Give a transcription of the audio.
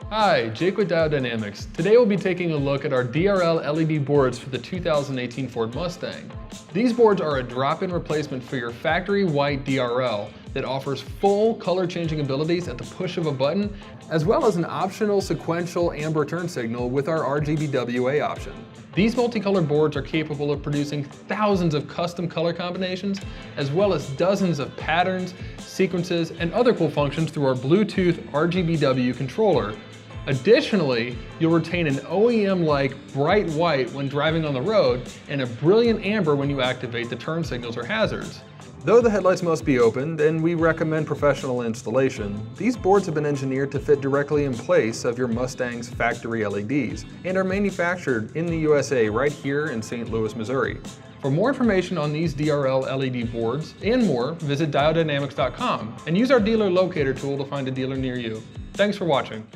Hi, Jake with Diode. Today we'll be taking a look at our DRL LED boards for the 2018 Ford Mustang. These boards are a drop-in replacement for your factory white DRL that offers full color changing abilities at the push of a button, as well as an optional sequential amber turn signal with our RGBWA option. These multicolor boards are capable of producing thousands of custom color combinations, as well as dozens of patterns, sequences, and other cool functions through our Bluetooth RGBW controller. Additionally, you'll retain an OEM-like bright white when driving on the road and a brilliant amber when you activate the turn signals or hazards. Though the headlights must be opened, and we recommend professional installation, these boards have been engineered to fit directly in place of your Mustang's factory LEDs and are manufactured in the USA right here in St. Louis, Missouri. For more information on these DRL LED boards and more, visit diodynamics.com and use our dealer locator tool to find a dealer near you. Thanks for watching.